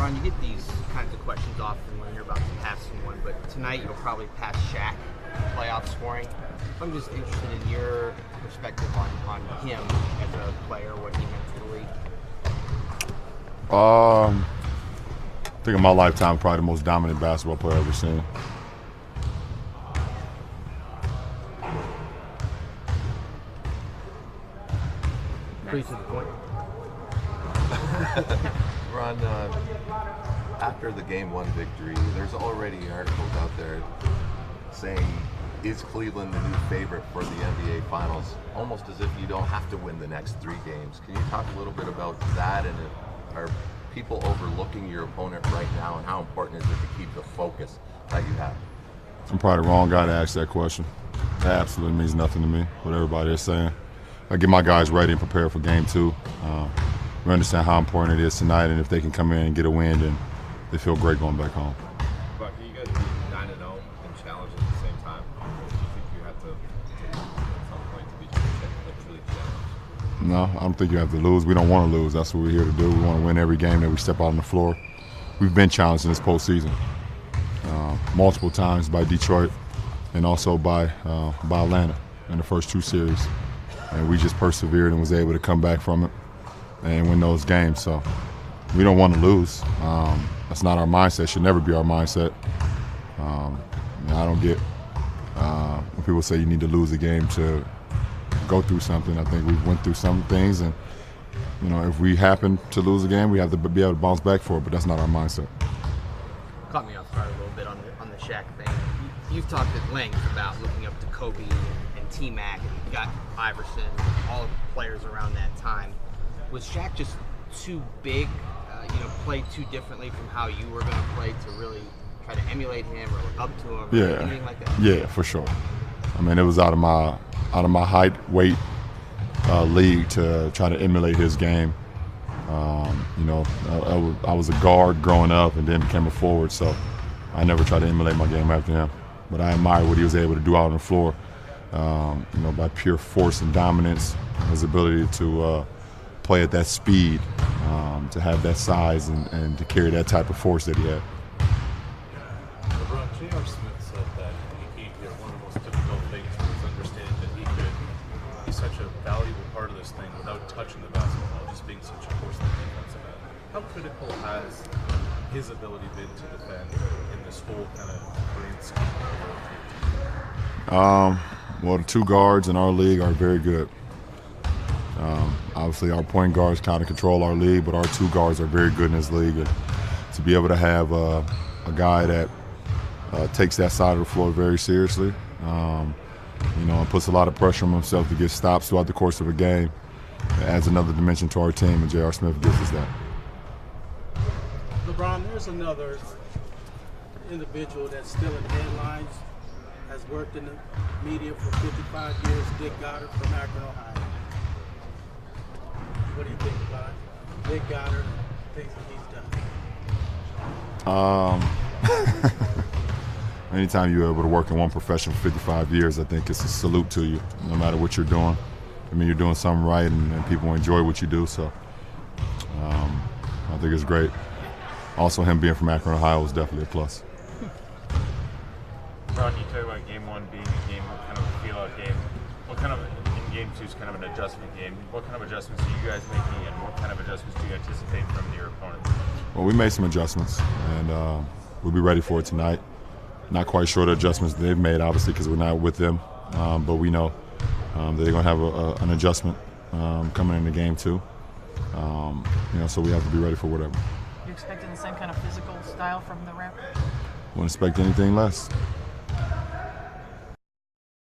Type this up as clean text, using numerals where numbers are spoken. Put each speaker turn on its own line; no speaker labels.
Ron, you get these kinds of questions often when you're about to pass someone, but tonight you'll probably pass Shaq playoff scoring. I'm just interested in your perspective on him as a player, what he meant to the league.
I think in my lifetime, probably the most dominant basketball player I've ever seen.
Pretty to the point.
Ron, after the Game 1 victory, there's already articles out there saying, is Cleveland the new favorite for the NBA Finals? Almost as if you don't have to win the next 3 games. Can you talk a little bit about that, and are people overlooking your opponent right now, and how important is it to keep the focus that you have?
I'm probably the wrong guy to ask that question. That absolutely means nothing to me, what everybody is saying. I get my guys ready and prepare for Game 2. We understand how important it is tonight, and if they can come in and get a win, then they feel great going back home.
But can you guys be 9-0 and challenge at the same time? Or do you think you have to at some point to be truly challenged?
No, I don't think you have to lose. We don't want to lose. That's what we're here to do. We want to win every game that we step out on the floor. We've been challenged in this postseason multiple times by Detroit and also by Atlanta in the first 2 series. And we just persevered and was able to come back from it and win those games. So we don't want to lose. That's not our mindset. Should never be our mindset. I don't get when people say you need to lose a game to go through something. I think we went through some things, and if we happen to lose a game, we have to be able to bounce back for it. But that's not our mindset.
Caught me off guard a little bit on the Shaq thing. You've talked at length about looking up to Kobe and T-Mac, and you got Iverson, all of the players around that time. Was Shaq just too big, play too differently from how you were going to play to really try to emulate him or look up to him or anything like that? Yeah,
for sure. I mean, it was out of my height, weight league to try to emulate his game. I was a guard growing up and then became a forward, so I never tried to emulate my game after him. But I admire what he was able to do out on the floor, by pure force and dominance, his ability to play at that speed, to have that size and to carry that type of force that he had.
LeBron, J.R. Smith said that when he came here, one of the most difficult things was understanding that he could be such a valuable part of this thing without touching the basketball, just being such a force on the defensive end. How critical has his ability been to defend in this whole kind of brain scheme?
Well, the 2 guards in our league are very good. Obviously, our point guards kind of control our league, but our 2 guards are very good in this league. And to be able to have a guy that takes that side of the floor very seriously, and puts a lot of pressure on himself to get stops throughout the course of a game, it adds another dimension to our team, and J.R. Smith gives us that.
LeBron, there's another individual that's still in headlines, has worked in the media for 55 years, Dick Goddard from Akron, Ohio. What do you think about Dick Goddard and things that he's done?
Anytime you're able to work in one profession for 55 years, I think it's a salute to you, no matter what you're doing. I mean, you're doing something right, and people enjoy what you do, so I think it's great. Also, him being from Akron, Ohio was definitely a plus.
Ron, you talk about Game 1 being a game, kind of a feel-out game. What kind of, in Game 2 is kind of an adjustment game. What kind of adjustments are you guys making, and what kind of adjustments do you anticipate from your opponent?
Well, we made some adjustments, and we'll be ready for it tonight. Not quite sure the adjustments they've made, obviously, because we're not with them. But we know that they're going to have an adjustment coming into Game 2. So we have to be ready for whatever.
You expecting the same kind of physical style from the Raptors?
Wouldn't expect anything less.